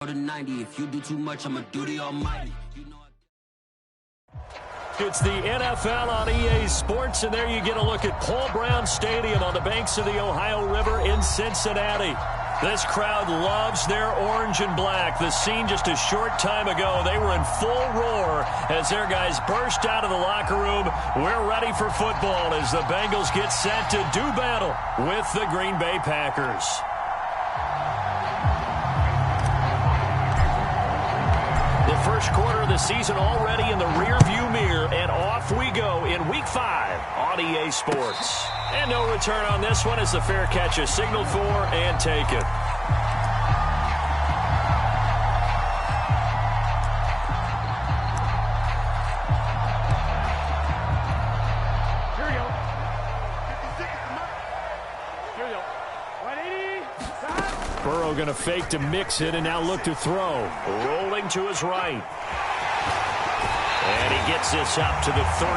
To 90. If you do too much, I'ma do the almighty. It's the NFL on EA Sports, and there you get a look at Paul Brown Stadium on the banks of the Ohio River in Cincinnati. This crowd loves their orange and black. The scene just a short time ago, they were in full roar as their guys burst out of the locker room. We're ready for football as the Bengals get set to do battle with the Green Bay Packers. The first quarter of the season already in the rearview mirror, and off we go in Week 5 on EA Sports. And no return on this one as the fair catch is signaled for and taken. Burrow going to fake to mix it and now look to throw. Rolling to his right. And he gets this up to the 34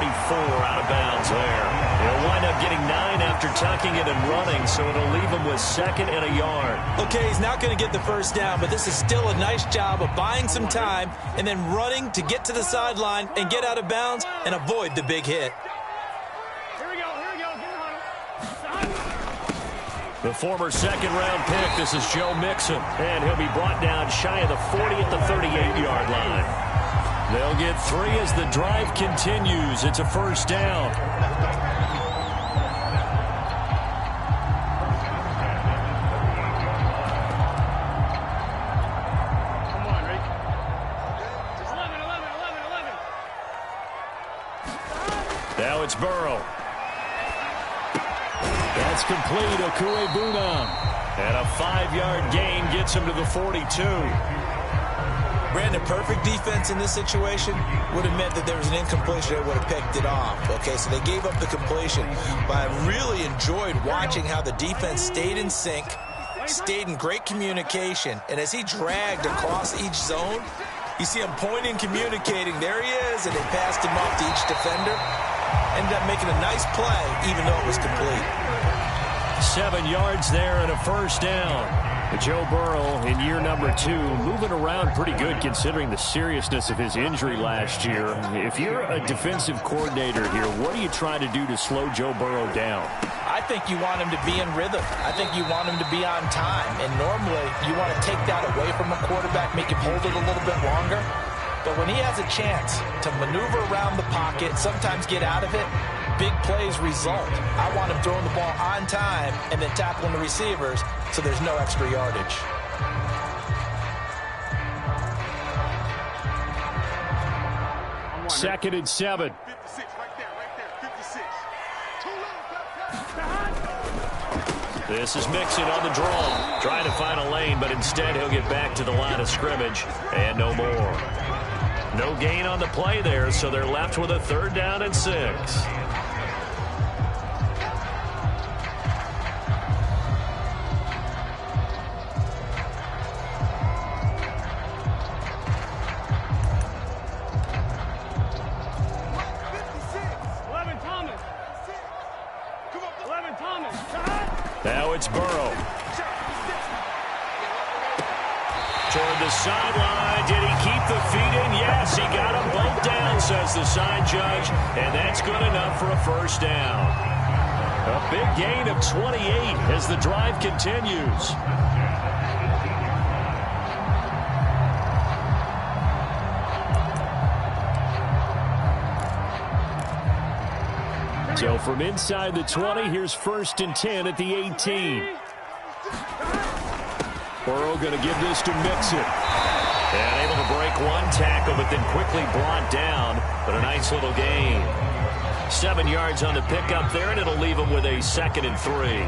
out of bounds there. He'll wind up getting 9 after tucking it and running, so it'll leave him with 2nd and a yard. Okay, he's not going to get the first down, but this is still a nice job of buying some time and then running to get to the sideline and get out of bounds and avoid the big hit. The former second-round pick, this is Joe Mixon, and he'll be brought down shy of the 40 at the 38-yard line. They'll get 3 as the drive continues. It's a first down. Come on, Rick. 11. Now it's Burrow. That's complete, Okuegbunam. And a 5-yard gain gets him to the 42. Brandon, perfect defense in this situation would have meant that there was an incompletion that would have picked it off. Okay, so they gave up the completion. But I really enjoyed watching how the defense stayed in sync, stayed in great communication. And as he dragged across each zone, you see him pointing, communicating. There he is, and they passed him off to each defender. Ended up making a nice play, even though it was complete. 7 yards there and a first down. Joe Burrow in year number 2, moving around pretty good considering the seriousness of his injury last year. If you're a defensive coordinator here, what do you try to do to slow Joe Burrow down? I think you want him to be in rhythm. I think you want him to be on time. And normally you want to take that away from a quarterback, make him hold it a little bit longer. But when he has a chance to maneuver around the pocket, sometimes get out of it, big plays result. I want him throwing the ball on time and then tackling the receivers so there's no extra yardage. Second and 7. 56, right there, 56. This is Mixon on the draw. Trying to find a lane, but instead he'll get back to the line of scrimmage and no more. No gain on the play there, so they're left with a 3rd down and 6. Now it's Burrow. Toward the sideline. Did he keep the feet in? Yes, he got them both down, says the side judge. And that's good enough for a first down. A big gain of 28 as the drive continues. So from inside the 20, here's 1st and 10 at the 18. Burrow going to give this to Mixon. And able to break one tackle, but then quickly brought down. But a nice little gain. 7 yards on the pickup there, and it'll leave him with a 2nd and 3.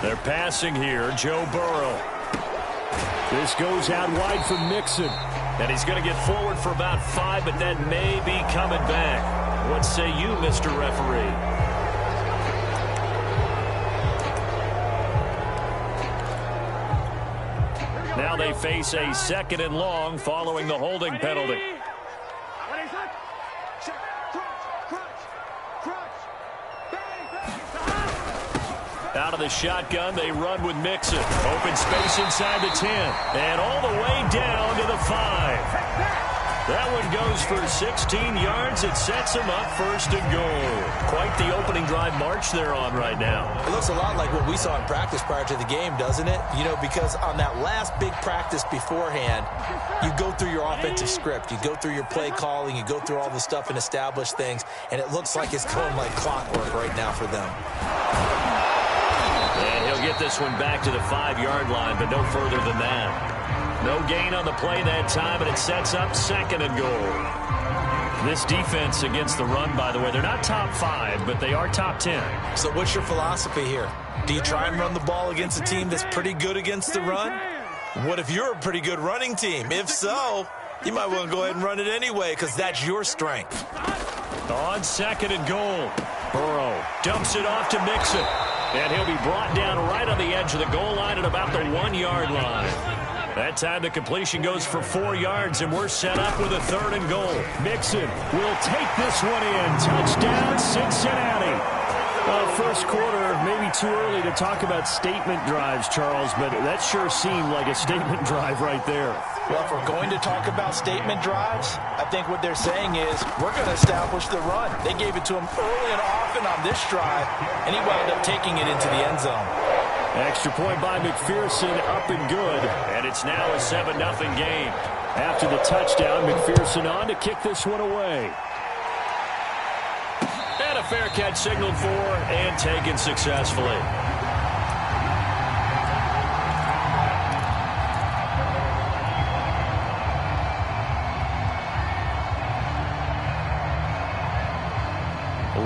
They're passing here, Joe Burrow. This goes out wide for Mixon. And he's going to get forward for about 5, but that may be coming back. What say you, Mr. Referee? Now now they face a 2nd and long following the holding penalty. Out of the shotgun, they run with Mixon. Open space inside the 10. And all the way down to the 5. That one goes for 16 yards. It sets them up 1st and goal. Quite the opening drive march they're on right now. It looks a lot like what we saw in practice prior to the game, doesn't it? You know, because on that last big practice beforehand, you go through your offensive script. You go through your play calling. You go through all the stuff and establish things. And it looks like it's going like clockwork right now for them. And he'll get this one back to the 5-yard line, but no further than that. No gain on the play that time, and it sets up 2nd and goal. This defense against the run, by the way, they're not top 5, but they are top 10. So what's your philosophy here? Do you try and run the ball against a team that's pretty good against the run? What if you're a pretty good running team? If so, you might want to go ahead and run it anyway because that's your strength. On 2nd and goal, Burrow dumps it off to Mixon. And he'll be brought down right on the edge of the goal line at about the 1-yard line. That time the completion goes for 4 yards, and we're set up with a 3rd and goal. Mixon will take this one in. Touchdown, Cincinnati. First quarter, maybe too early to talk about statement drives, Charles, but that sure seemed like a statement drive right there. Well, if we're going to talk about statement drives, I think what they're saying is we're going to establish the run. They gave it to him early and often on this drive, and he wound up taking it into the end zone. Extra point by McPherson, up and good, and it's now a 7-0 game. After the touchdown, McPherson on to kick this one away. And a fair catch signaled for and taken successfully.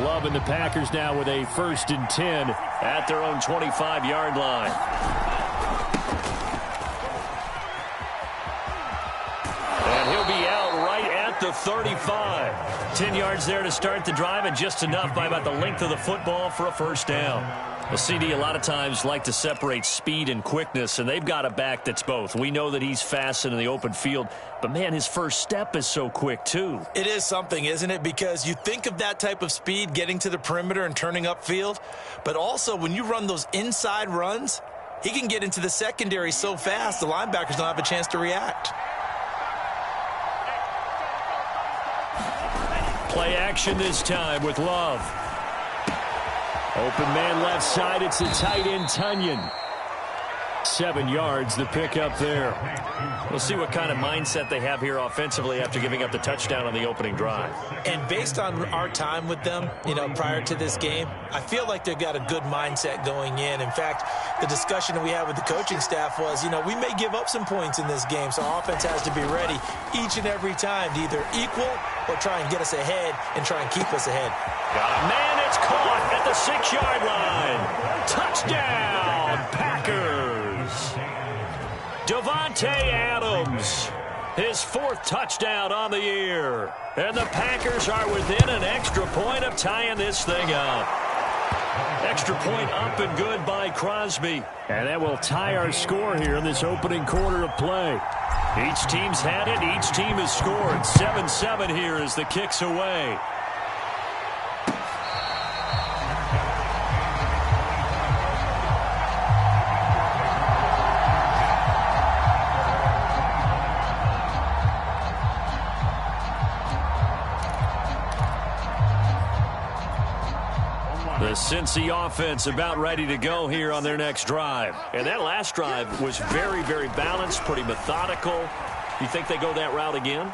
Love and the Packers now with a 1st and 10 at their own 25-yard line. And he'll be out right at the 35. 10 yards there to start the drive, and just enough by about the length of the football for a 1st down. Well, CD a lot of times like to separate speed and quickness, and they've got a back that's both. We know that he's fast in the open field, but, man, his first step is so quick, too. It is something, isn't it? Because you think of that type of speed getting to the perimeter and turning upfield, but also when you run those inside runs, he can get into the secondary so fast the linebackers don't have a chance to react. Play action this time with Love. Open man left side. It's the tight end, Tunyon. 7 yards, the pickup there. We'll see what kind of mindset they have here offensively after giving up the touchdown on the opening drive. And based on our time with them, you know, prior to this game, I feel like they've got a good mindset going in. In fact, the discussion that we had with the coaching staff was, you know, we may give up some points in this game, so our offense has to be ready each and every time to either equal or try and get us ahead and try and keep us ahead. Got a man, it's caught at the 6-yard line. Touchdown, Packers. Davante Adams, his 4th touchdown on the year. And the Packers are within an extra point of tying this thing up. Extra point up and good by Crosby. And that will tie our score here in this opening quarter of play. Each team's had it. Each team has scored. 7-7 here as the kick's away. The Cincy offense about ready to go here on their next drive. And that last drive was very, very balanced, pretty methodical. You think they go that route again?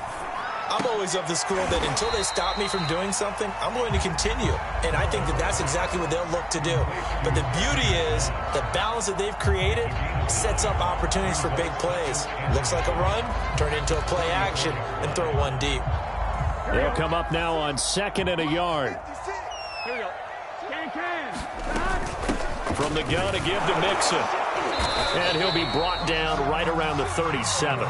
I'm always of the school that until they stop me from doing something, I'm going to continue. And I think that that's exactly what they'll look to do. But the beauty is the balance that they've created sets up opportunities for big plays. Looks like a run, turn into a play action, and throw one deep. They'll come up now on 2nd and a yard. Here we go. From the gun to give to Mixon. And he'll be brought down right around the 37.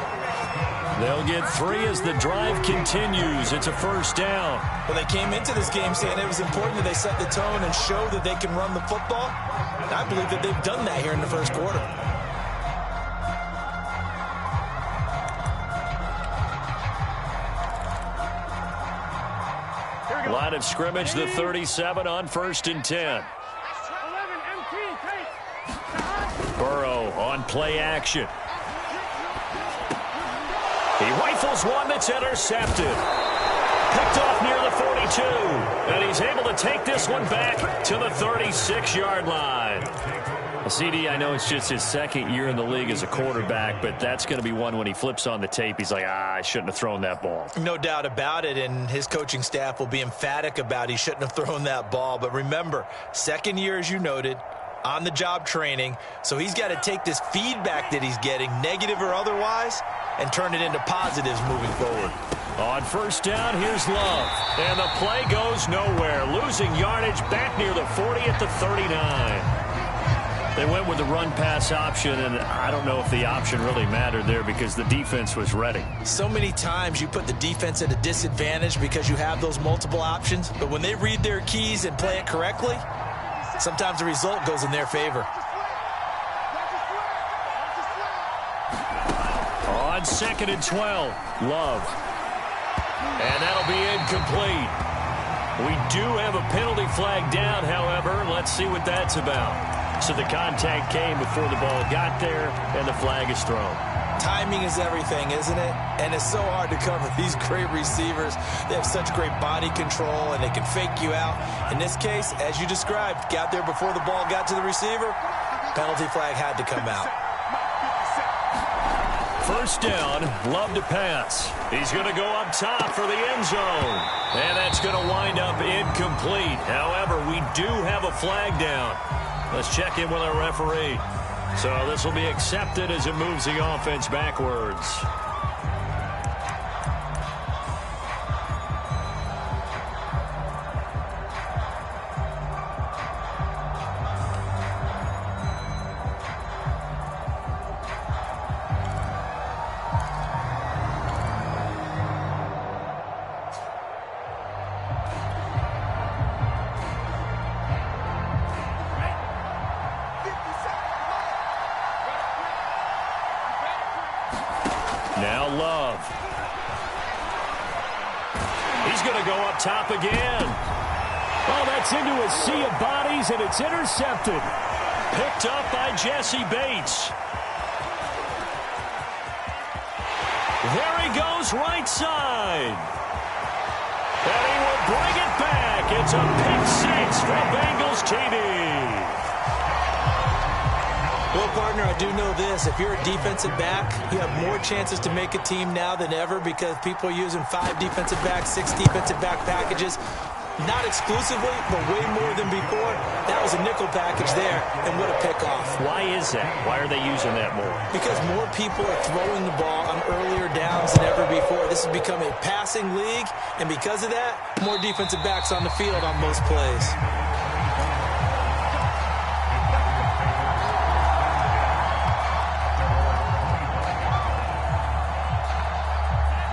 They'll get 3 as the drive continues. It's a 1st down. Well, they came into this game saying it was important that they set the tone and show that they can run the football. And I believe that they've done that here in the 1st quarter. Line of scrimmage, the 37 on 1st and 10. Burrow on play action. He rifles one that's intercepted. Picked off near the 42. And he's able to take this one back to the 36-yard line. CD, I know it's just his second year in the league as a quarterback, but that's going to be one when he flips on the tape, he's like, I shouldn't have thrown that ball. No doubt about it, and his coaching staff will be emphatic about he shouldn't have thrown that ball. But remember, second year, as you noted, on-the-job training, so he's got to take this feedback that he's getting, negative or otherwise, and turn it into positives moving forward. On 1st down, here's Love. And the play goes nowhere. Losing yardage back near the 40 at the 39. They went with the run-pass option, and I don't know if the option really mattered there because the defense was ready. So many times you put the defense at a disadvantage because you have those multiple options, but when they read their keys and play it correctly, sometimes the result goes in their favor. On 2nd and 12, Love. And that'll be incomplete. We do have a penalty flag down, however. Let's see what that's about. So the contact came before the ball got there, and the flag is thrown. Timing is everything, isn't it? And it's so hard to cover these great receivers. They have such great body control, and they can fake you out. In this case, as you described, got there before the ball got to the receiver. Penalty flag had to come out. 1st down, Love to pass. He's going to go up top for the end zone. And that's going to wind up incomplete. However, we do have a flag down. Let's check in with our referee. So this will be accepted as it moves the offense backwards. Now Love. He's going to go up top again. Oh, that's into a sea of bodies, and it's intercepted. Picked up by Jesse Bates. There he goes, right side. And he will bring it back. It's a pick 6 for Bengals TV. Well, partner, I do know this. If you're a defensive back, you have more chances to make a team now than ever because people are using 5 defensive backs, 6 defensive back packages. Not exclusively, but way more than before. That was a nickel package there, and what a pickoff. Why is that? Why are they using that more? Because more people are throwing the ball on earlier downs than ever before. This has become a passing league, and because of that, more defensive backs on the field on most plays.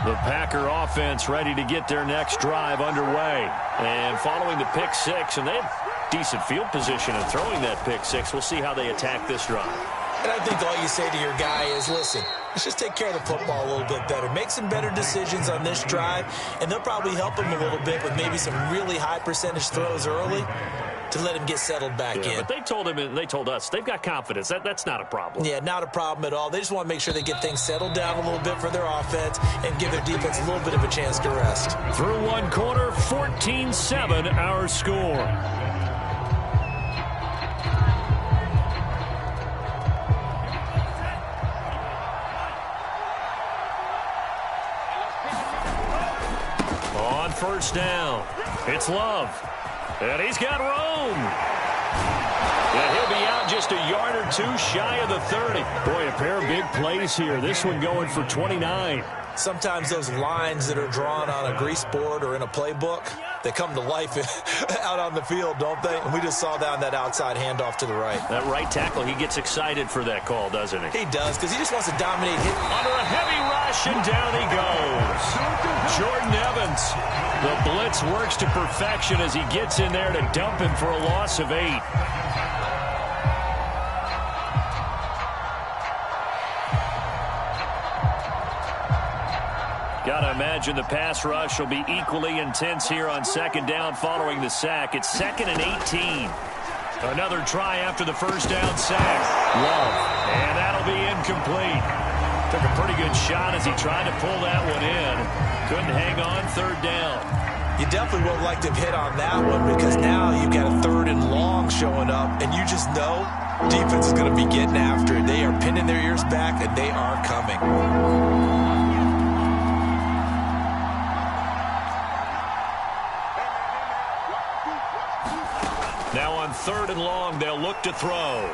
The Packer offense ready to get their next drive underway. And following the pick 6, and they have decent field position in throwing that pick 6. We'll see how they attack this drive. And I think all you say to your guy is, listen, let's just take care of the football a little bit better. Make some better decisions on this drive, and they'll probably help him a little bit with maybe some really high percentage throws early to let him get settled back in. But they told him, and they told us, they've got confidence. That's not a problem. Yeah, not a problem at all. They just want to make sure they get things settled down a little bit for their offense and give their defense a little bit of a chance to rest. Through one quarter, 14-7 our score. On 1st down, it's Love. And he's got room. And he'll be out just a yard or 2 shy of the 30. Boy, a pair of big plays here. This one going for 29. Sometimes those lines that are drawn on a grease board or in a playbook, they come to life out on the field, don't they? And we just saw down that outside handoff to the right. That right tackle, he gets excited for that call, doesn't he? He does, because he just wants to dominate. Under a heavy rush, and down he goes. Jordan Evans. The blitz works to perfection as he gets in there to dump him for a loss of 8. Got to imagine the pass rush will be equally intense here on second down following the sack. It's 2nd and 18. Another try after the first down sack. Love. And that'll be incomplete. Took a pretty good shot as he tried to pull that one in. Couldn't hang on 3rd down. You definitely would have liked to have hit on that one because now you've got a 3rd and long showing up, and you just know defense is going to be getting after it. They are pinning their ears back, and they are coming. Now on 3rd and long, they'll look to throw.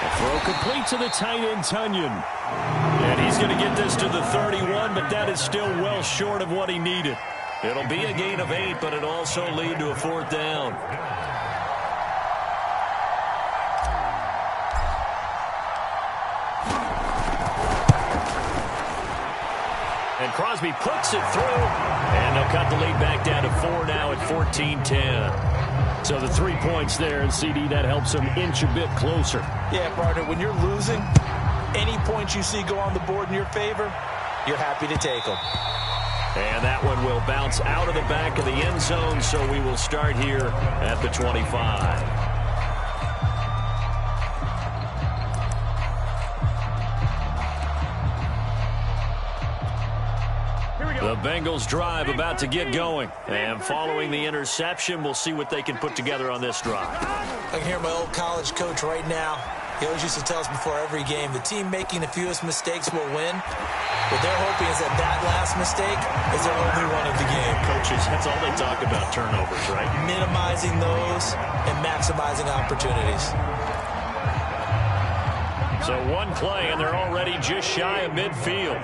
The throw complete to the tight end, Tunyon. And he's going to get this to the 31, but that is still well short of what he needed. It'll be a gain of 8, but it'll also lead to a 4th down. And Crosby puts it through, and they'll cut the lead back down to 4 now at 14-10. So the 3 points there, and CD, that helps them inch a bit closer. Yeah, partner, when you're losing, any points you see go on the board in your favor, you're happy to take them. And that one will bounce out of the back of the end zone, so we will start here at the 25. The Bengals drive about to get going. And following the interception, we'll see what they can put together on this drive. I can hear my old college coach right now. He always used to tell us before every game, the team making the fewest mistakes will win. What they're hoping is that that last mistake is their only one of the game. Coaches, that's all they talk about, turnovers, right? Minimizing those and maximizing opportunities. So one play, and they're already just shy of midfield.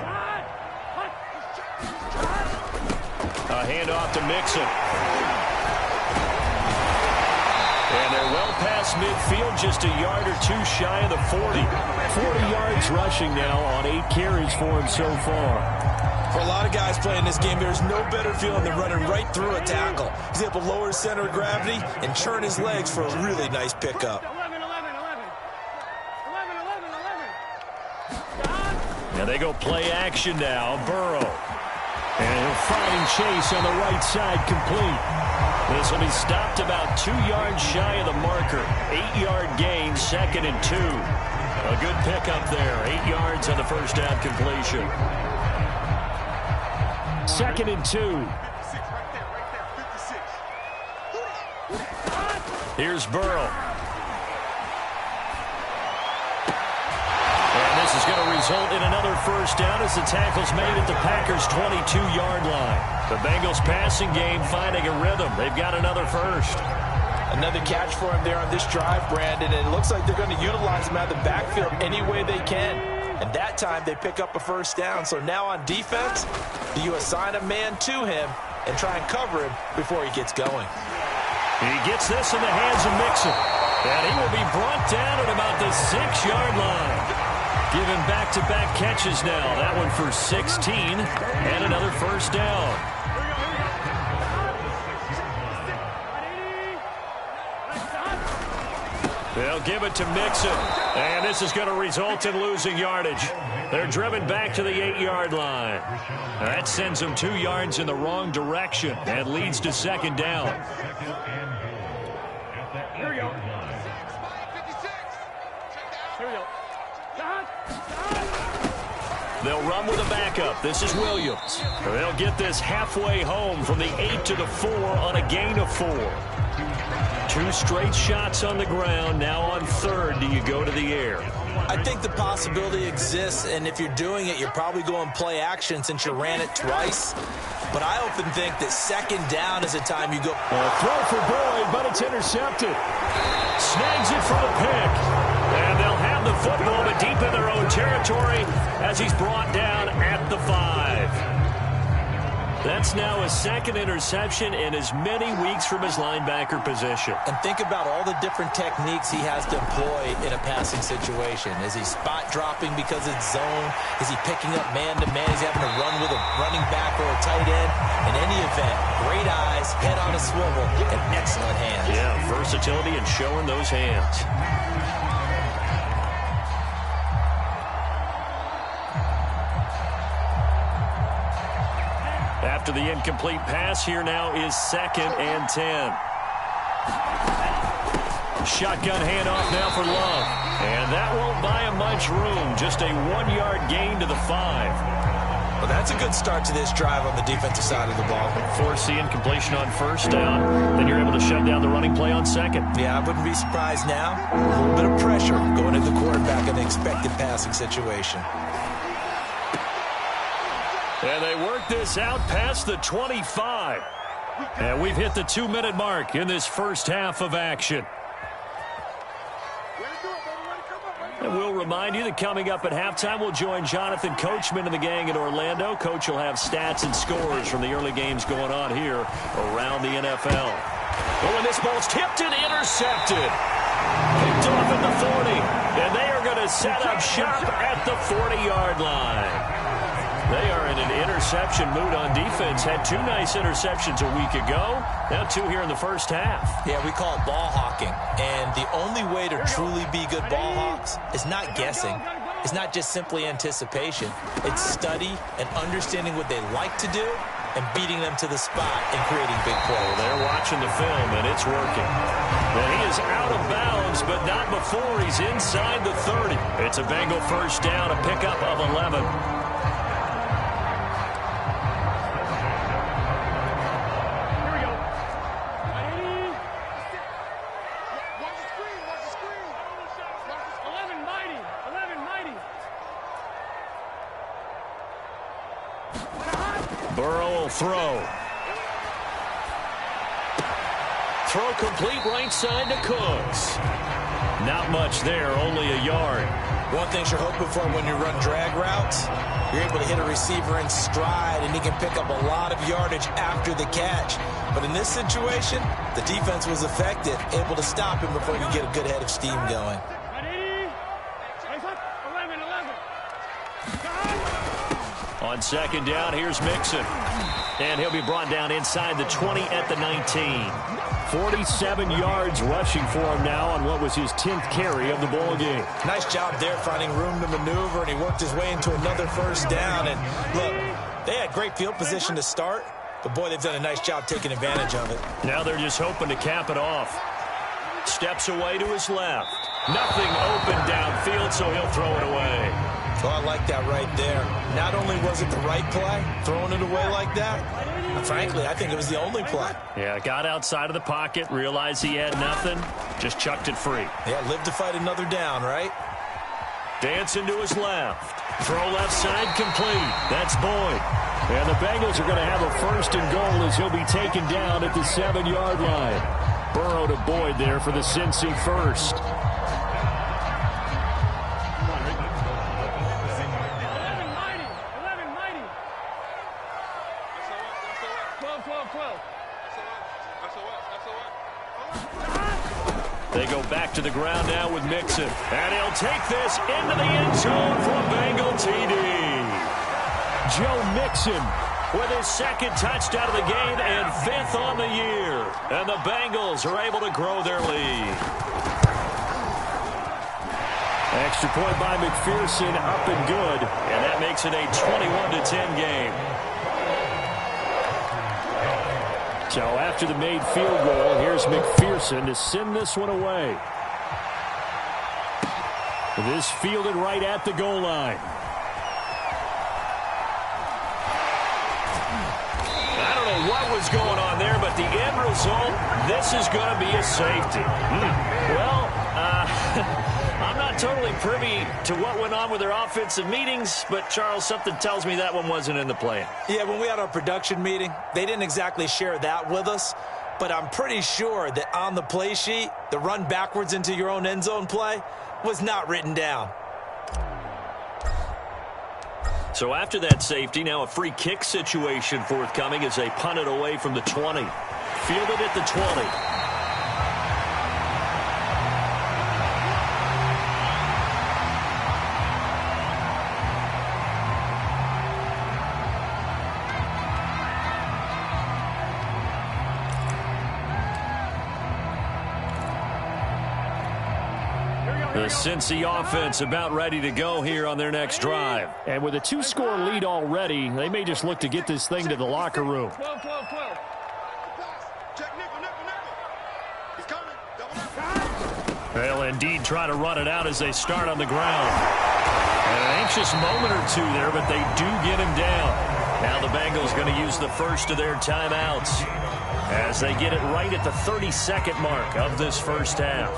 A handoff to Mixon. And they're well past midfield, just a yard or two shy of the 40. 40 yards rushing now on 8 carries for him so far. For a lot of guys playing this game, there's no better feeling than running right through a tackle. He's able to lower his center of gravity and churn his legs for a really nice pickup. 11. Now they go play action now. Burrow. And he'll find Chase on the right side, complete. This will be stopped about 2 yards shy of the marker. 8-yard gain, 2nd and 2. A good pickup there. 8 yards on the first down completion. 2nd and 2. 56 right there, 56. Here's Burrow. And this is going to result in another first down as the tackle's made at the Packers' 22-yard line. The Bengals passing game finding a rhythm. They've got another first. Another catch for him there on this drive, Brandon, and it looks like they're going to utilize him out of the backfield any way they can. And that time they pick up a first down. So now on defense, you assign a man to him and try and cover him before he gets going. He gets this in the hands of Mixon. And he will be brought down at about the 6-yard line. Given back-to-back catches now. That one for 16 and another first down. They'll give it to Mixon. And this is going to result in losing yardage. They're driven back to the 8-yard line. That sends them 2 yards in the wrong direction and leads to 2nd down. Here we go. 56. Here we go. They'll run with a backup. This is Williams. They'll get this halfway home from the 8 to the 4 on a gain of 4. 2 straight shots on the ground. Now on 3rd, do you go to the air? I think the possibility exists, and if you're doing it, you're probably going play action since you ran it twice. But I often think that 2nd down is the time you go. Throw for Boyd, but it's intercepted. Snags it for the pick. And they'll have the football, but deep in their own territory as he's brought down at the 5. That's now a 2nd interception in as many weeks from his linebacker position. And think about all the different techniques he has to employ in a passing situation. Is he spot dropping because it's zone? Is he picking up man-to-man? Is he having to run with a running back or a tight end? In any event, great eyes, head on a swivel, and excellent hands. Yeah, versatility and showing those hands. after the incomplete pass. Here now is 2nd and 10. Shotgun handoff now for Love. And that won't buy him much room. Just a 1-yard gain to the 5. Well, that's a good start to this drive on the defensive side of the ball. Force the incompletion on 1st down. Then you're able to shut down the running play on 2nd. Yeah, I wouldn't be surprised now. A little bit of pressure going at the quarterback in the expected passing situation. And they work this out past the 25. And we've hit the 2-minute mark in this first half of action. And we'll remind you that coming up at halftime, we'll join Jonathan Coachman and the gang in Orlando. Coach will have stats and scores from the early games going on here around the NFL. Oh, and this ball's tipped and intercepted. Picked off at the 40. And they are going to set up shop at the 40-yard line. They are in an interception mood on defense. Had 2 nice interceptions a week ago. Now 2 here in the first half. Yeah, we call it ball hawking. And the only way to truly be good ball hawks is not guessing. It's not just simply anticipation. It's study and understanding what they like to do and beating them to the spot and creating big plays. Well, they're watching the film, and it's working. And he is out of bounds, but not before he's inside the 30. It's a Bengal first down, a pickup of 11. Burrow will throw. Throw complete right side to Cooks. Not much there, only a yard. One thing you're hoping for when you run drag routes, you're able to hit a receiver in stride, and he can pick up a lot of yardage after the catch. But in this situation, the defense was effective, able to stop him before he could get a good head of steam going. On 2nd down, here's Mixon. And he'll be brought down inside the 20 at the 19. 47 yards rushing for him now on what was his 10th carry of the ball game. Nice job there finding room to maneuver, and he worked his way into another first down. And look, they had great field position to start, but boy, they've done a nice job taking advantage of it. Now they're just hoping to cap it off. Steps away to his left. Nothing open downfield, so he'll throw it away. Oh, I like that right there. Not only was it the right play, throwing it away like that, frankly, I think it was the only play. Yeah, got outside of the pocket, realized he had nothing, just chucked it free. Yeah, live to fight another down, right? Dancing to his left. Throw left side complete. That's Boyd. And the Bengals are going to have a 1st and goal as he'll be taken down at the 7-yard line. Burrow to Boyd there for the Cincy 1st. They go back to the ground now with Mixon. And he'll take this into the end zone for a Bengal TD. Joe Mixon with his 2nd touchdown of the game and 5th on the year. And the Bengals are able to grow their lead. Extra point by McPherson, up and good. And that makes it a 21-10 game. So after the made field goal, here's McPherson to send this one away. This fielded right at the goal line. I don't know what was going on there, but the end result, this is going to be a safety. Well, I'm not totally privy to what went on with their offensive meetings, but, Charles, something tells me that one wasn't in the plan. Yeah, when we had our production meeting, they didn't exactly share that with us, but I'm pretty sure that on the play sheet, the run backwards into your own end zone play was not written down. So after that safety, now a free kick situation forthcoming as they punt it away from the 20. Fielded at the 20. Here we go. The Cincy offense about ready to go here on their next drive. And with a 2-score lead already, they may just look to get this thing to the locker room. 12. Check nickel. He's coming. They'll indeed try to run it out as they start on the ground. And an anxious moment or two there, but they do get him down. Now the Bengals going to use the first of their timeouts as they get it right at the 30-second mark of this first half.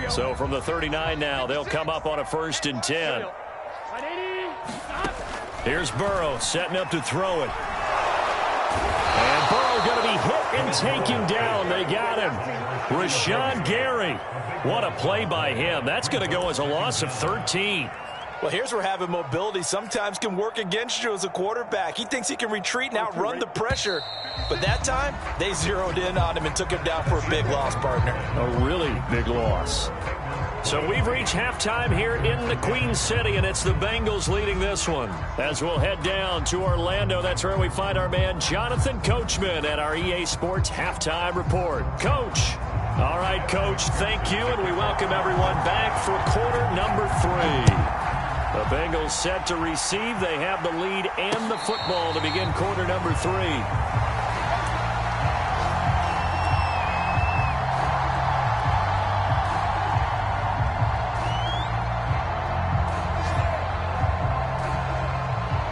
So from the 39 now, they'll come up on a 1st and 10. Here's Burrow setting up to throw it. And Burrow going to be hit and taken down. They got him. Rashawn Gary. What a play by him. That's going to go as a loss of 13. Well, here's where having mobility sometimes can work against you as a quarterback. He thinks he can retreat and outrun the pressure. But that time, they zeroed in on him and took him down for a big loss, partner. A really big loss. So we've reached halftime here in the Queen City, and it's the Bengals leading this one. As we'll head down to Orlando, that's where we find our man Jonathan Coachman at our EA Sports Halftime Report. Coach. All right, Coach, thank you, and we welcome everyone back for quarter number 3. The Bengals set to receive. They have the lead and the football to begin quarter number 3.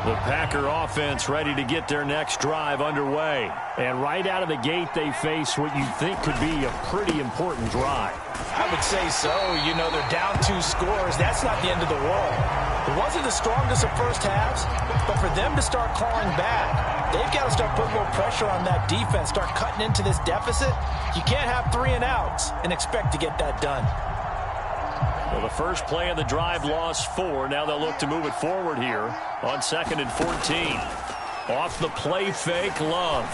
The Packer offense ready to get their next drive underway. And right out of the gate, they face what you think could be a pretty important drive. I would say so. You know, they're down 2 scores. That's not the end of the world. It wasn't the strongest of first halves, but for them to start clawing back, they've got to start putting more pressure on that defense, start cutting into this deficit. You can't have 3 and outs and expect to get that done. Well, the first play of the drive lost 4. Now they'll look to move it forward here on 2nd and 14. Off the play fake, Love.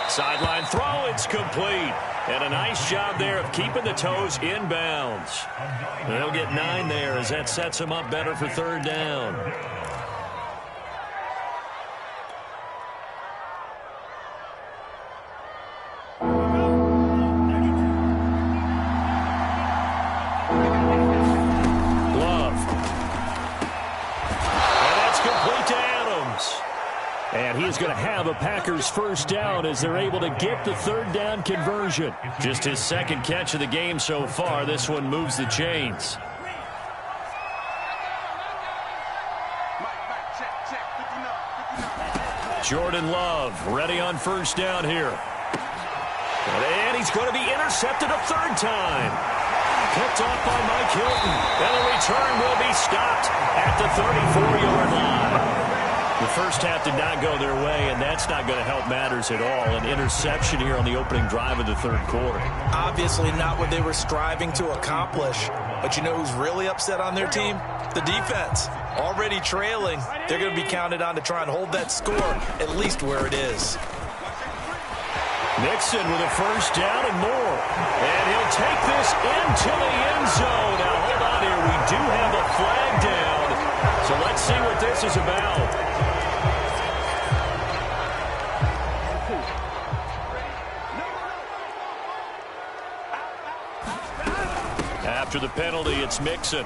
Sideline throw, it's complete. And a nice job there of keeping the toes in bounds. They'll get 9 there as that sets them up better for 3rd down. And he's going to have a Packers first down as they're able to get the 3rd down conversion. Just his 2nd catch of the game so far. This one moves the chains. Jordan Love ready on 1st down here. And he's going to be intercepted a 3rd time. Picked off by Mike Hilton. And the return will be stopped at the 34-yard line. The first half did not go their way, and that's not going to help matters at all. An interception here on the opening drive of the 3rd quarter. Obviously not what they were striving to accomplish. But you know who's really upset on their team? The defense. Already trailing. They're going to be counted on to try and hold that score at least where it is. Mixon with a first down and more. And he'll take this into the end zone. Now, hold on here. We do have a flag down. So let's see what this is about. After the penalty, it's Mixon.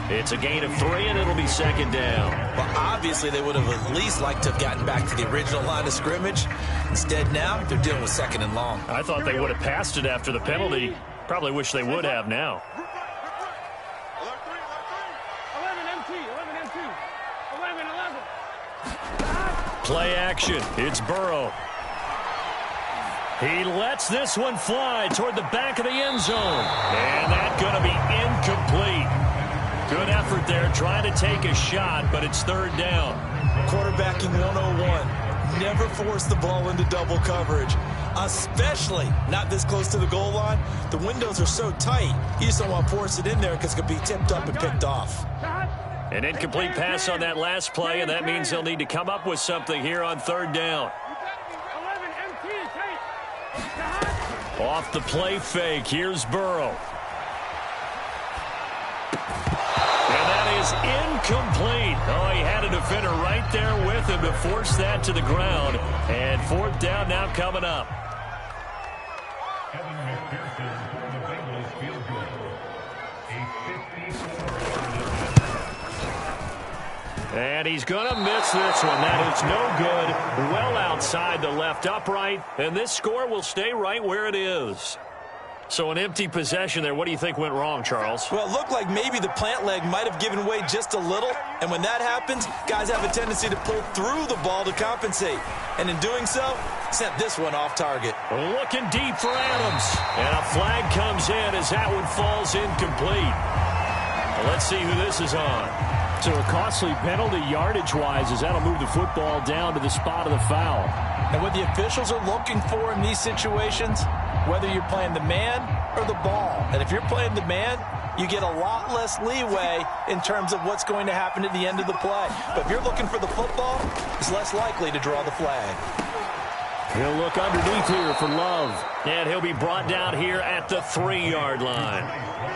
It's a gain of 3, and it'll be 2nd down. Well, obviously, they would have at least liked to have gotten back to the original line of scrimmage. Instead, now, they're dealing with 2nd and long. I thought they would have passed it after the penalty. Probably wish they would have now. 11. Play action. It's Burrow. He lets this one fly toward the back of the end zone. And that's going to be incomplete. Good effort there, trying to take a shot, but it's 3rd down. Quarterbacking 101. Never force the ball into double coverage, especially not this close to the goal line. The windows are so tight, you just don't want to force it in there because it could be tipped up and picked off. An incomplete pass on that last play, and that means they'll need to come up with something here on 3rd down. Off the play fake, here's Burrow. And that is incomplete. Oh, he had a defender right there with him to force that to the ground. And fourth down now coming up. And he's going to miss this one. That is no good. Well outside the left upright. And this score will stay right where it is. So an empty possession there. What do you think went wrong, Charles? Well, it looked like maybe the plant leg might have given way just a little. And when that happens, guys have a tendency to pull through the ball to compensate. And in doing so, sent this one off target. Looking deep for Adams. And a flag comes in as that one falls incomplete. Well, let's see who this is on. So a costly penalty yardage-wise as that'll move the football down to the spot of the foul. And what the officials are looking for in these situations, whether you're playing the man or the ball. And if you're playing the man, you get a lot less leeway in terms of what's going to happen at the end of the play. But if you're looking for the football, it's less likely to draw the flag. He'll look underneath here for Love. And he'll be brought down here at the 3-yard line.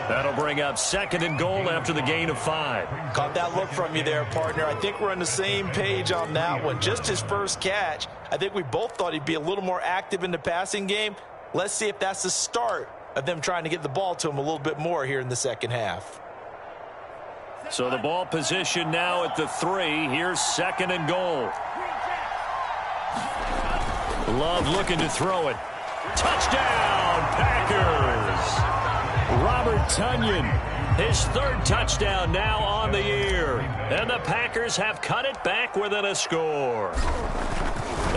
That'll bring up 2nd and goal after the gain of 5. Caught that look from you there, partner. I think we're on the same page on that one. Just his first catch. I think we both thought he'd be a little more active in the passing game. Let's see if that's the start of them trying to get the ball to him a little bit more here in the second half. So the ball position now at the 3. Here's 2nd and goal. Love looking to throw it. Touchdown, Packers! Robert Tonyan, his 3rd touchdown now on the year. And the Packers have cut it back within a score.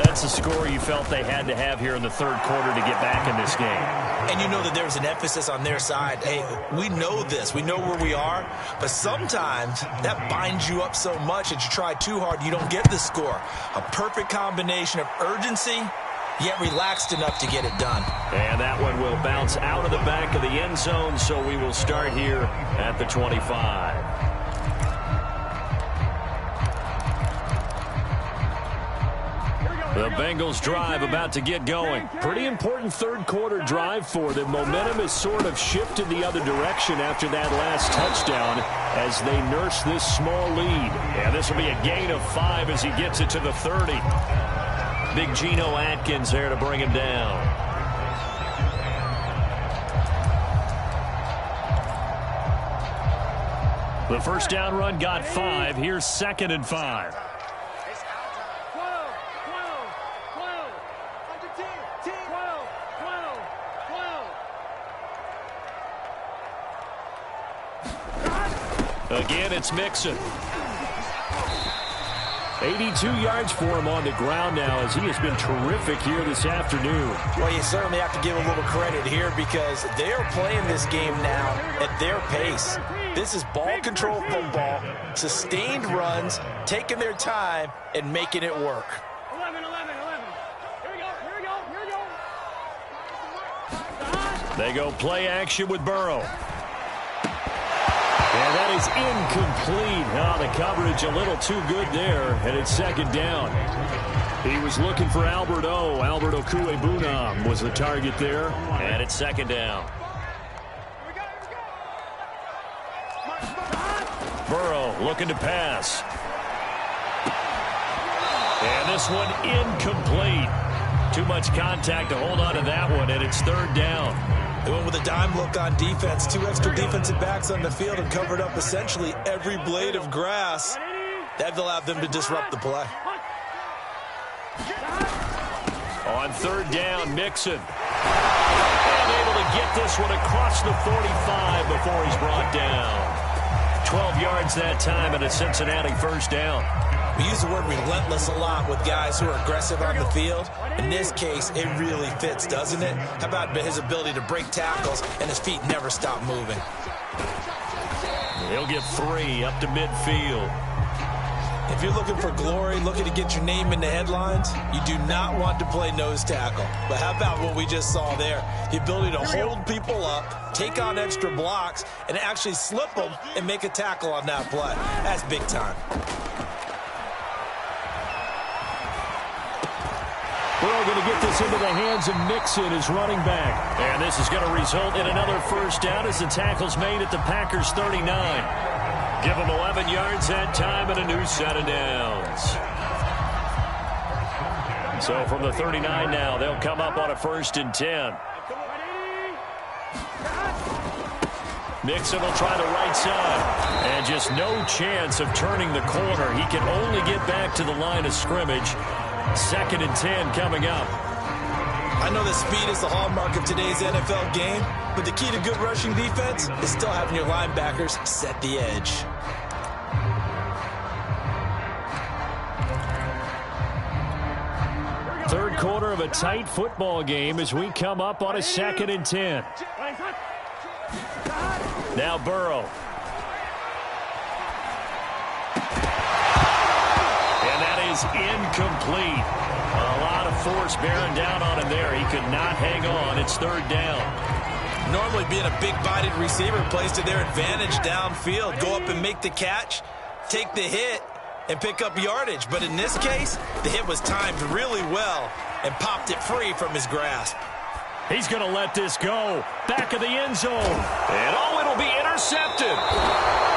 That's the score you felt they had to have here in the 3rd quarter to get back in this game. And you know that there was an emphasis on their side. Hey, we know this. We know where we are. But sometimes that binds you up so much that you try too hard, you don't get the score. A perfect combination of urgency, yet relaxed enough to get it done. And that one will bounce out of the back of the end zone, so we will start here at the 25. The Bengals drive about to get going. Pretty important 3rd quarter drive for them. Momentum has sort of shifted the other direction after that last touchdown as they nurse this small lead. Yeah, this will be a gain of 5 as he gets it to the 30. Big Geno Atkins there to bring him down. The first down run got 5. Here's 2nd and 5. Again, it's Mixon. 82 yards for him on the ground now as he has been terrific here this afternoon. Well, you certainly have to give a little credit here because they are playing this game now at their pace. This is ball control football, sustained runs, taking their time and making it work. 11. Here we go. They go play action with Burrow. And that is incomplete. Oh, the coverage a little too good there, and it's 2nd down. He was looking for Albert O. Albert Okuebunam was the target there. And it's 2nd down. Burrow looking to pass. And this one incomplete. Too much contact to hold on to that one, and it's 3rd down. They went with a dime look on defense. 2 extra defensive backs on the field and covered up essentially every blade of grass. That allowed them to disrupt the play. On 3rd down, Mixon. And able to get this one across the 45 before he's brought down. 12 yards that time and a Cincinnati 1st down. We use the word relentless a lot with guys who are aggressive on the field. In this case, it really fits, doesn't it? How about his ability to break tackles and his feet never stop moving? He'll get 3 up to midfield. If you're looking for glory, looking to get your name in the headlines, you do not want to play nose tackle. But how about what we just saw there? The ability to hold people up, take on extra blocks, and actually slip them and make a tackle on that play. That's big time. Burrow going to get this into the hands of Mixon, his running back. And this is going to result in another 1st down as the tackle's made at the Packers 39. Give them 11 yards that time and a new set of downs. So from the 39 now, they'll come up on a 1st and 10. Mixon will try the right side. And just no chance of turning the corner. He can only get back to the line of scrimmage. 2nd and 10 coming up. I know that speed is the hallmark of today's NFL game, but the key to good rushing defense is still having your linebackers set the edge. Third quarter of a tight football game as we come up on a 2nd and 10. Now Burrow. And that is incomplete. A lot of force bearing down on him there. He could not hang on. It's 3rd down. Normally being a big-bodied receiver plays to their advantage downfield. Go up and make the catch, take the hit, and pick up yardage. But in this case, the hit was timed really well and popped it free from his grasp. He's going to let this go. Back of the end zone. And it'll be intercepted.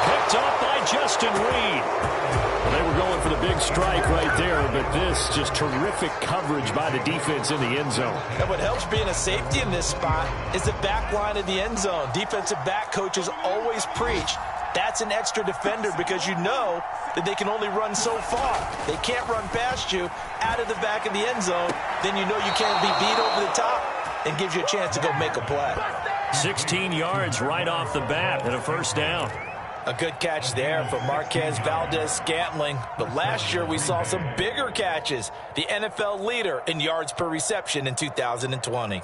Picked up by Justin Reed. Well, they were going for the big strike right there, but this just terrific coverage by the defense in the end zone. And what helps being a safety in this spot is the back line of the end zone. Defensive back coaches always preach that's an extra defender because you know that they can only run so far. They can't run past you out of the back of the end zone. Then you know you can't be beat over the top and gives you a chance to go make a play. 16 yards right off the bat and a 1st down. A good catch there for Marquez Valdez-Scantling. But last year we saw some bigger catches. The NFL leader in yards per reception in 2020.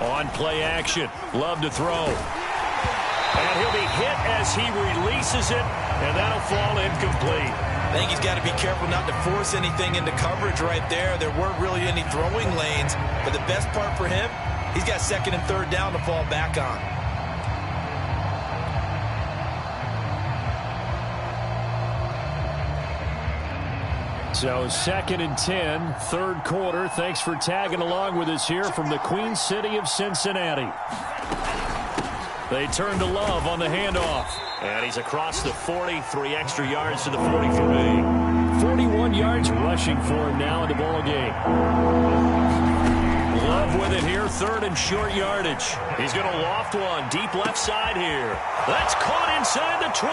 On play action. Love to throw. And he'll be hit as he releases it, and that'll fall incomplete. I think he's got to be careful not to force anything into coverage right there. There weren't really any throwing lanes, but the best part for him, he's got 2nd and 3rd down to fall back on. So 2nd and 10, 3rd quarter. Thanks for tagging along with us here from the Queen City of Cincinnati. They turn to Love on the handoff. And he's across the 40, 3 extra yards to the 43. 41 yards rushing for him now in the ball game. Love with it here, 3rd and short yardage. He's going to loft one deep left side here. That's caught inside the 20.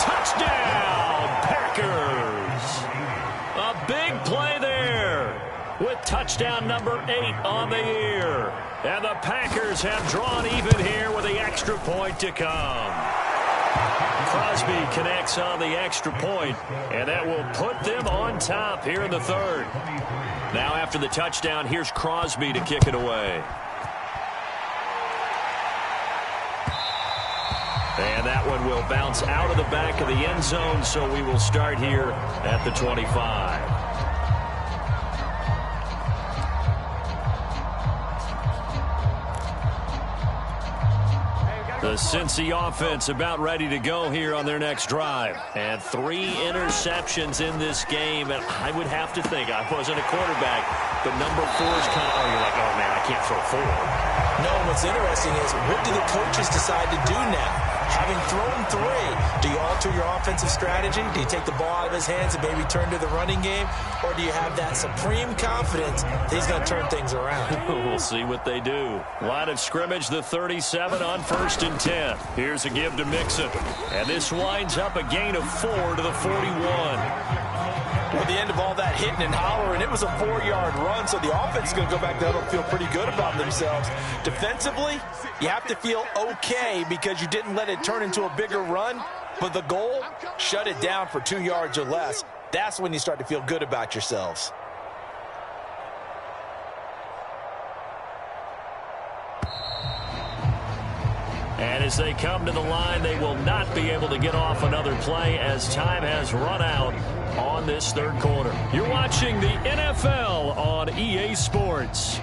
Touchdown, Packers. A big play there with touchdown number 8 on the year. And the Packers have drawn even here with the extra point to come. Crosby connects on the extra point, and that will put them on top here in the 3rd. Now after the touchdown, here's Crosby to kick it away. And that one will bounce out of the back of the end zone, so we will start here at the 25. The Cincy offense about ready to go here on their next drive. And 3 interceptions in this game. And I would have to think, I wasn't a quarterback, but number 4 is kind of, you're like, oh, man, I can't throw 4. No, what's interesting is what do the coaches decide to do now? Having thrown 3, do you alter your offensive strategy? Do you take the ball out of his hands and maybe turn to the running game? Or do you have that supreme confidence that he's going to turn things around? We'll see what they do. Line of scrimmage, the 37 on 1st and 10. Here's a give to Mixon. And this winds up a gain of 4 to the 41. At the end of all that hitting and hollering, it was a 4-yard run, so the offense is going to go back down and feel pretty good about themselves. Defensively, you have to feel okay because you didn't let it turn into a bigger run, but the goal, shut it down for 2 yards or less. That's when you start to feel good about yourselves. And as they come to the line, they will not be able to get off another play as time has run out on this 3rd quarter. You're watching the NFL on EA Sports.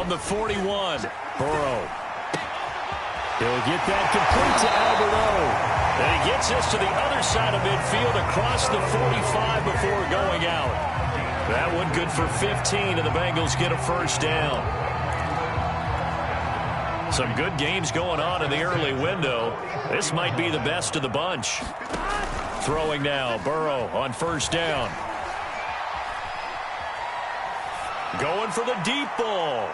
From the 41, Burrow. He'll get that complete to Alberto. And he gets this to the other side of midfield across the 45 before going out. That one good for 15, and the Bengals get a first down. Some good games going on in the early window. This might be the best of the bunch. Throwing now, Burrow on first down. Going for the deep ball.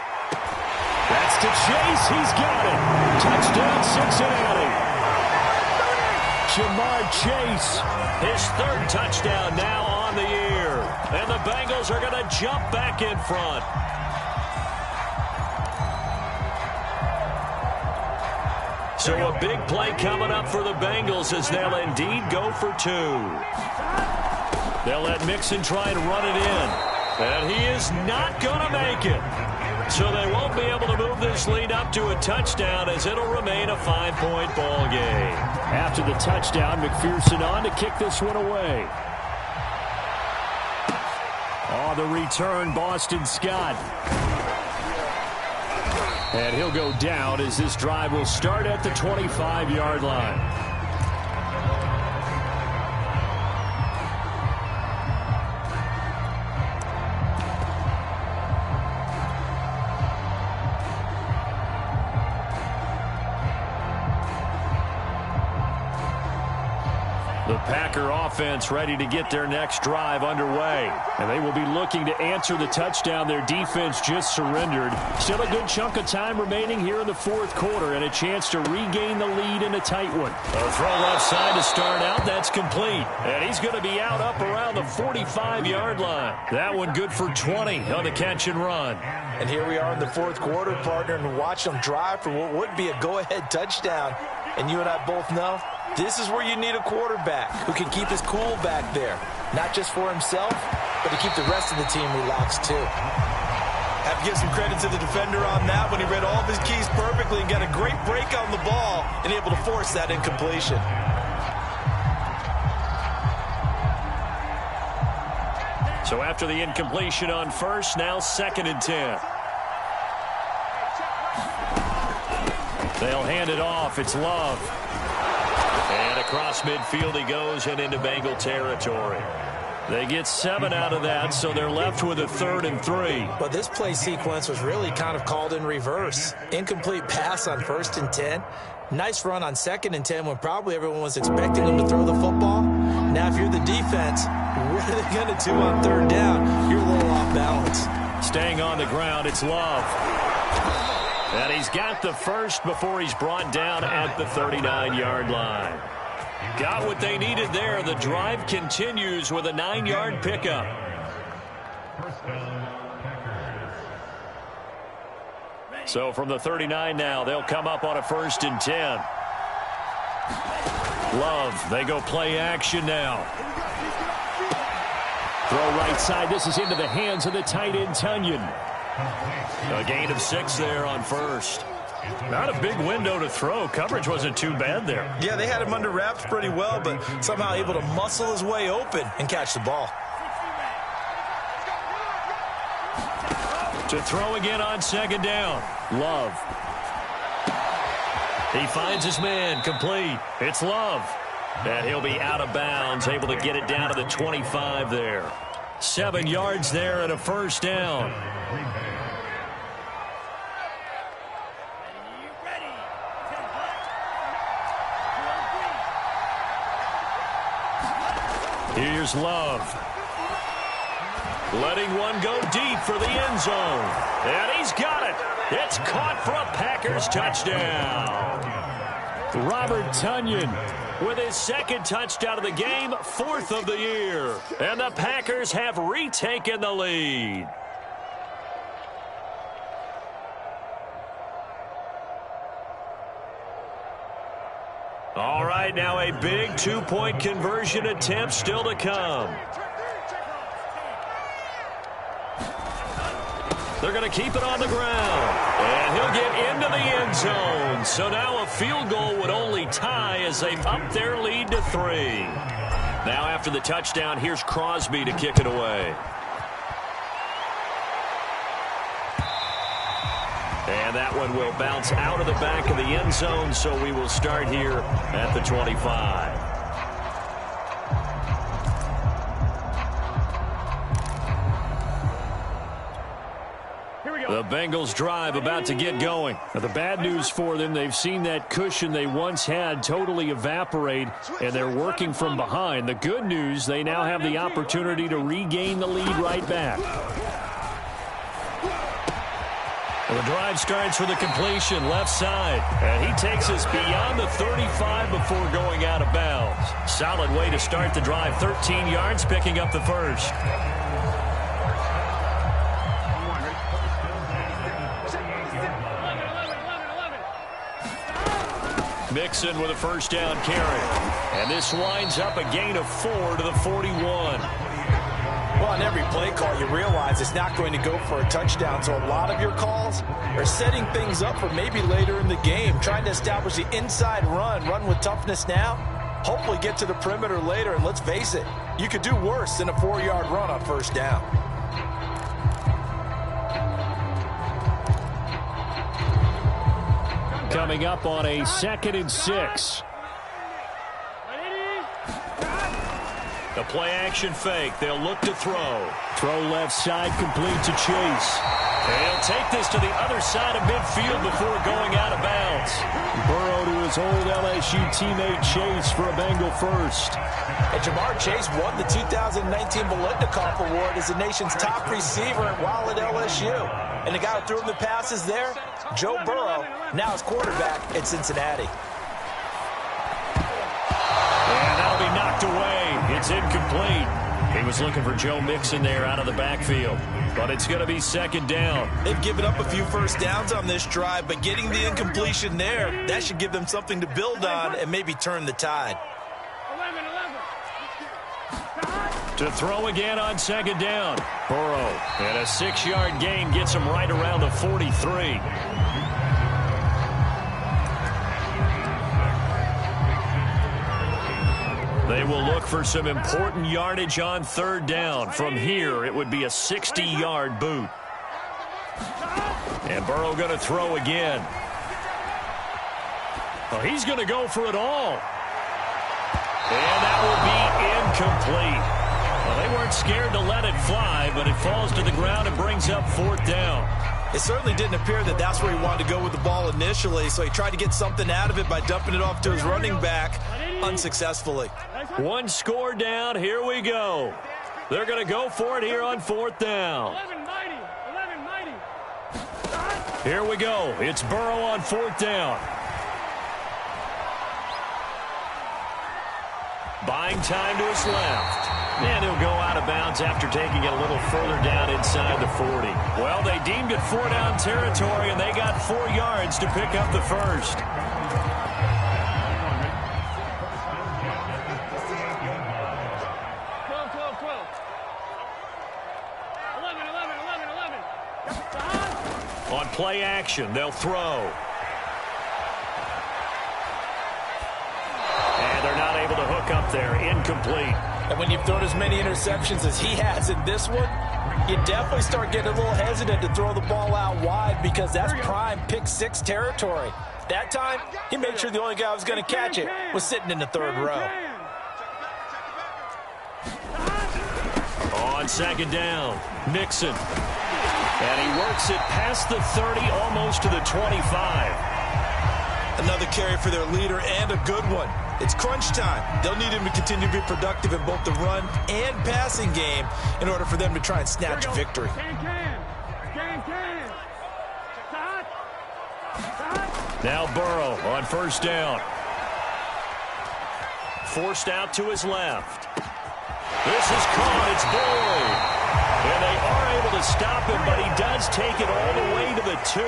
That's to Chase. He's got it. Touchdown, Cincinnati. Jamar Chase, his third touchdown now on the year. And the Bengals are going to jump back in front. So a big play coming up for the Bengals as they'll indeed go for 2. They'll let Mixon try and run it in. And he is not going to make it. So they won't be able to move this lead up to a touchdown as it'll remain a 5-point ball game. After the touchdown, McPherson on to kick this one away. On the return, Boston Scott. And he'll go down as this drive will start at the 25-yard line. The Packer offense ready to get their next drive underway. And they will be looking to answer the touchdown their defense just surrendered. Still a good chunk of time remaining here in the fourth quarter and a chance to regain the lead in a tight one. A throw left side to start out. That's complete. And he's going to be out up around the 45-yard line. That one good for 20 on the catch and run. And here we are in the fourth quarter, partner, and watch them drive for what would be a go-ahead touchdown. And you and I both know this is where you need a quarterback who can keep his cool back there. Not just for himself, but to keep the rest of the team relaxed too. Have to give some credit to the defender on that when he read all of his keys perfectly and got a great break on the ball and able to force that incompletion. So after the incompletion on first, now 2nd and 10. They'll hand it off. It's Love. And across midfield he goes and into Bengal territory. They get 7 out of that, so they're left with a 3rd and 3. But this play sequence was really kind of called in reverse. Incomplete pass on 1st and 10. Nice run on 2nd and 10 when probably everyone was expecting them to throw the football. Now if you're the defense, what are they going to do on 3rd down? You're a little off balance. Staying on the ground, it's Love. And he's got the first before he's brought down at the 39-yard line. Got what they needed there. The drive continues with a 9-yard pickup. So from the 39 now, they'll come up on a 1st and 10. Love, they go play action now. Throw right side. This is into the hands of the tight end, Tunyon. A gain of 6 there on first. Not a big window to throw. Coverage wasn't too bad there. Yeah, they had him under wraps pretty well, but somehow able to muscle his way open and catch the ball. To throw again on 2nd down. Love. He finds his man, complete. It's Love. And he'll be out of bounds, able to get it down to the 25 there. 7 yards there and a 1st down. Here's Love. Letting one go deep for the end zone. And he's got it. It's caught for a Packers touchdown. Robert Tunyon with his 2nd touchdown of the game, 4th of the year. And the Packers have retaken the lead. All right, now a big 2-point conversion attempt still to come. They're going to keep it on the ground. And he'll get into the end zone. So now a field goal would only tie as they up their lead to 3. Now after the touchdown, here's Crosby to kick it away. And that one will bounce out of the back of the end zone, so we will start here at the 25. The Bengals drive about to get going. Now, the bad news for them, they've seen that cushion they once had totally evaporate, and they're working from behind. The good news, they now have the opportunity to regain the lead right back. Well, the drive starts with a completion left side, and he takes us beyond the 35 before going out of bounds. Solid way to start the drive, 13 yards, picking up the first. Mixon with a first down carry. And this winds up a gain of 4 to the 41. Well, on every play call, you realize it's not going to go for a touchdown. So a lot of your calls are setting things up for maybe later in the game, trying to establish the inside run with toughness now, hopefully get to the perimeter later. And let's face it, you could do worse than a 4-yard run on first down. Coming up on a 2nd and 6. The play action fake. They'll look to throw. Throw left side, complete to Chase. And he'll take this to the other side of midfield before going out of bounds. Burrow to his old LSU teammate Chase for a Bengal first. And Jamar Chase won the 2019 Biletnikoff Award as the nation's top receiver while at LSU. And the guy who threw him the passes there, Joe Burrow, now his quarterback at Cincinnati. And that'll be knocked away. It's incomplete. He was looking for Joe Mixon there out of the backfield. But it's going to be 2nd down. They've given up a few first downs on this drive, but getting the incompletion there, that should give them something to build on and maybe turn the tide. To throw again on 2nd down. Burrow, and a 6-yard gain gets him right around the 43. They will look for some important yardage on 3rd down. From here, it would be a 60-yard boot. And Burrow going to throw again. Well, he's going to go for it all. And that will be incomplete. Well, they weren't scared to let it fly, but it falls to the ground and brings up 4th down. It certainly didn't appear that that's where he wanted to go with the ball initially, so he tried to get something out of it by dumping it off to his running back unsuccessfully. 1 score down. Here we go. They're going to go for it here on 4th down. Here we go. It's Burrow on 4th down. Buying time to his left. And he'll go out of bounds after taking it a little further down inside the 40. Well, they deemed it 4-down territory, and they got 4 yards to pick up the first. On play action, they'll throw. And they're not able to hook up there. Incomplete. And when you've thrown as many interceptions as he has in this one, you definitely start getting a little hesitant to throw the ball out wide because that's prime pick 6 territory. That time, he made sure the only guy who was going to catch it was sitting in the 3rd row. On 2nd down, Mixon. And he works it past the 30, almost to the 25. Another carry for their leader and a good one. It's crunch time. They'll need him to continue to be productive in both the run and passing game in order for them to try and snatch a victory. Now Burrow on 1st down. Forced out to his left. This is caught. It's Boyd. And they are able to stop him, but he does take it all the way to the 2.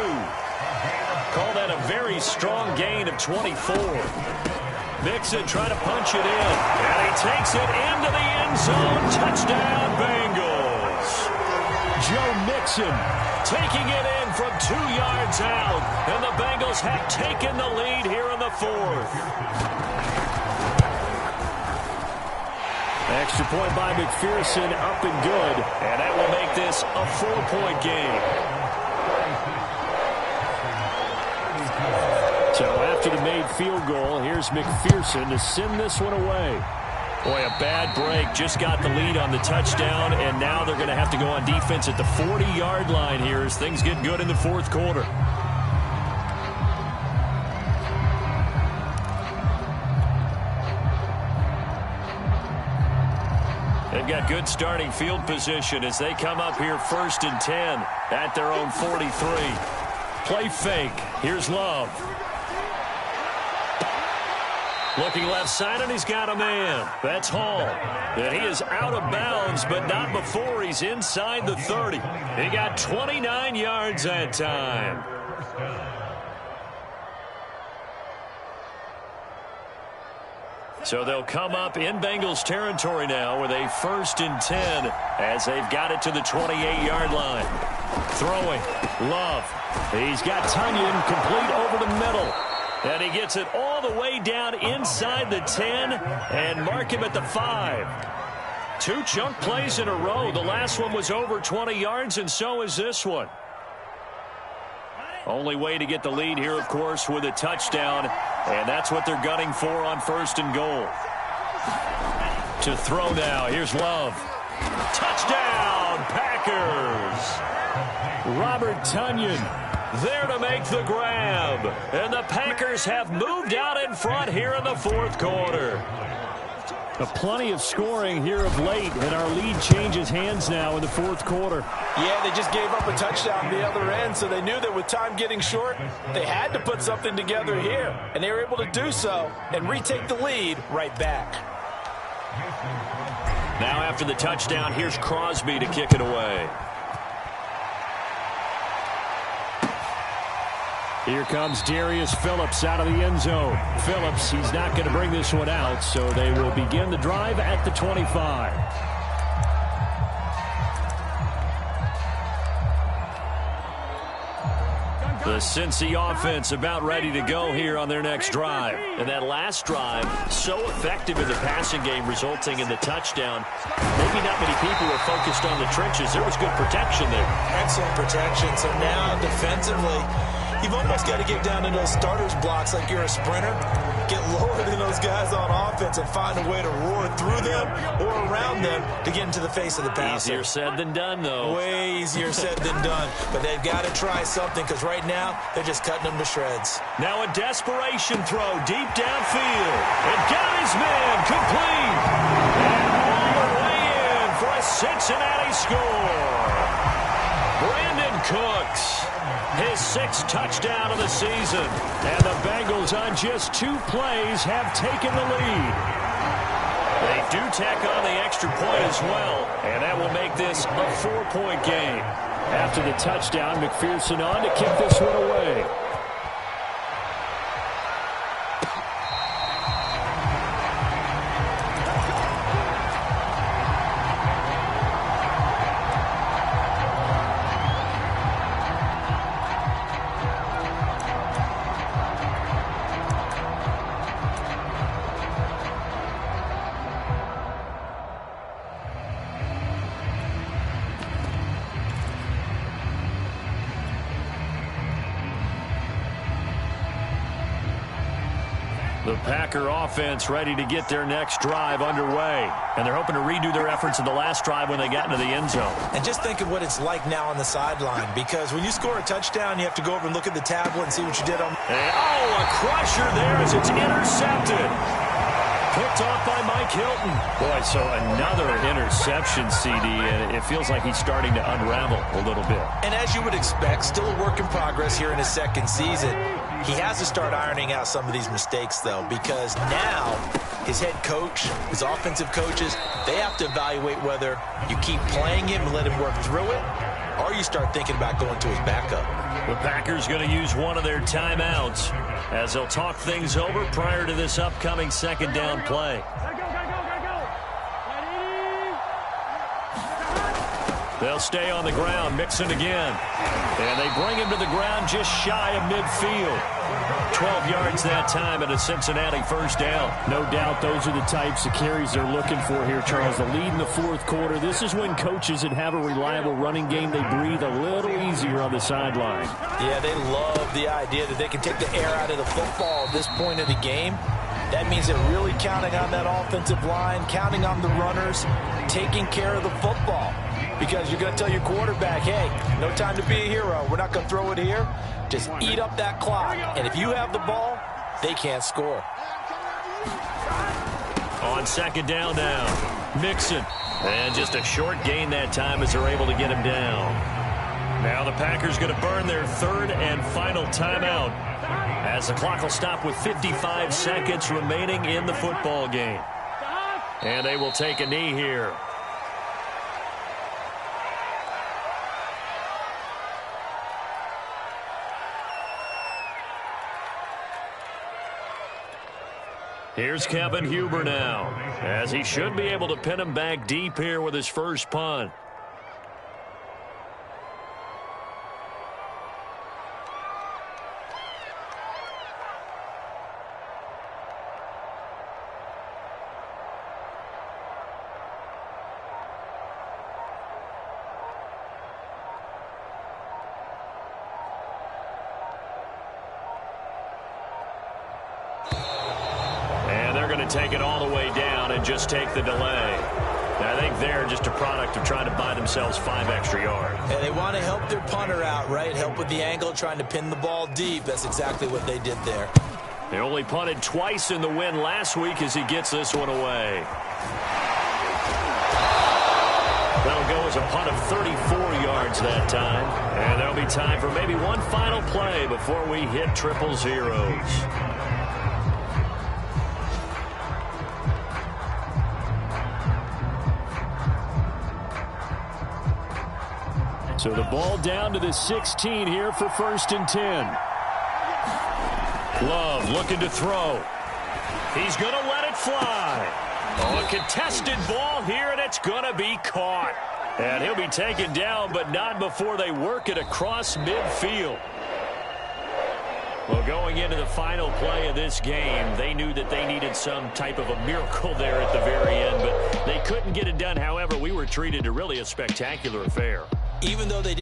Call that a very strong gain of 24. Mixon trying to punch it in. And he takes it into the end zone. Touchdown, Bengals. Joe Mixon taking it in from 2 yards out. And the Bengals have taken the lead here in the 4th. Extra point by McPherson, up and good. And that will make this a 4-point game. So after the made field goal, here's McPherson to send this one away. Boy, a bad break. Just got the lead on the touchdown, and now they're going to have to go on defense at the 40-yard line here as things get good in the fourth quarter. They've got good starting field position as they come up here 1st and 10 at their own 43. Play fake. Here's Love. Looking left side, and he's got a man. That's Hall. And he is out of bounds, but not before he's inside the 30. He got 29 yards that time. So they'll come up in Bengals territory now with a 1st and 10 as they've got it to the 28-yard line. Throwing. Love. He's got Tunyon complete over the middle. And he gets it all the way down inside the 10 and mark him at the 5. 2 chunk plays in a row. The last one was over 20 yards, and so is this one. Only way to get the lead here, of course, with a touchdown, and that's what they're gunning for on 1st and goal. To throw now. Here's Love. Touchdown, Packers! Robert Tunyon there to make the grab. And the Packers have moved out in front here in the fourth quarter. Plenty of scoring here of late, and our lead changes hands now in the fourth quarter. Yeah, they just gave up a touchdown the other end, so they knew that with time getting short, they had to put something together here. And they were able to do so and retake the lead right back. Now after the touchdown, here's Crosby to kick it away. Here comes Darius Phillips out of the end zone. Phillips, he's not going to bring this one out, so they will begin the drive at the 25. The Cincy offense about ready to go here on their next drive. And that last drive, so effective in the passing game, resulting in the touchdown. Maybe not many people were focused on the trenches. There was good protection there. Excellent protection. So now defensively, you've almost got to get down to those starters blocks like you're a sprinter. Get lower than those guys on offense and find a way to roar through them or around them to get into the face of the passer. Easier said than done, though. Way easier said than done. But they've got to try something because right now they're just cutting them to shreds. Now a desperation throw deep downfield. And got his man complete. And all the way in for a Cincinnati score. Brandon Cooks. His 6th touchdown of the season. And the Bengals on just 2 plays have taken the lead. They do tack on the extra point as well. And that will make this a 4-point game. After the touchdown, McPherson on to kick this one away. The Packer offense ready to get their next drive underway. And they're hoping to redo their efforts in the last drive when they got into the end zone. And just think of what it's like now on the sideline, because when you score a touchdown, you have to go over and look at the tablet and see what you did on. And, a crusher there as it's intercepted. Picked off by Mike Hilton. Boy, so another interception, CD, and it feels like he's starting to unravel a little bit. And as you would expect, still a work in progress here in his 2nd season. He has to start ironing out some of these mistakes, though, because now his head coach, his offensive coaches, they have to evaluate whether you keep playing him and let him work through it, or you start thinking about going to his backup. The Packers going to use one of their timeouts as they'll talk things over prior to this upcoming 2nd down play. They'll stay on the ground, Mixon again. And they bring him to the ground just shy of midfield. 12 yards that time and a Cincinnati first down. No doubt those are the types of carries they're looking for here, Charles. The lead in the fourth quarter. This is when coaches that have a reliable running game, they breathe a little easier on the sideline. Yeah, they love the idea that they can take the air out of the football at this point of the game. That means they're really counting on that offensive line, counting on the runners, taking care of the football. Because you're going to tell your quarterback, hey, no time to be a hero. We're not going to throw it here. Just eat up that clock. And if you have the ball, they can't score. On second down now, Mixon. And just a short gain that time as they're able to get him down. Now the Packers going to burn their third and final timeout as the clock will stop with 55 seconds remaining in the football game. And they will take a knee here. Here's Kevin Huber now, as he should be able to pin him back deep here with his first punt. Take it all the way down and just take the delay. I think they're just a product of trying to buy themselves 5 extra yards. And they want to help their punter out, right? Help with the angle, trying to pin the ball deep. That's exactly what they did there. They only punted twice in the win last week as he gets this one away. That'll go as a punt of 34 yards that time. And there'll be time for maybe one final play before we hit triple zeros. So the ball down to the 16 here for 1st and 10. Love looking to throw. He's going to let it fly. Oh, a contested ball here, and it's going to be caught. And he'll be taken down, but not before they work it across midfield. Well, going into the final play of this game, they knew that they needed some type of a miracle there at the very end, but they couldn't get it done. However, we were treated to really a spectacular affair. Even though they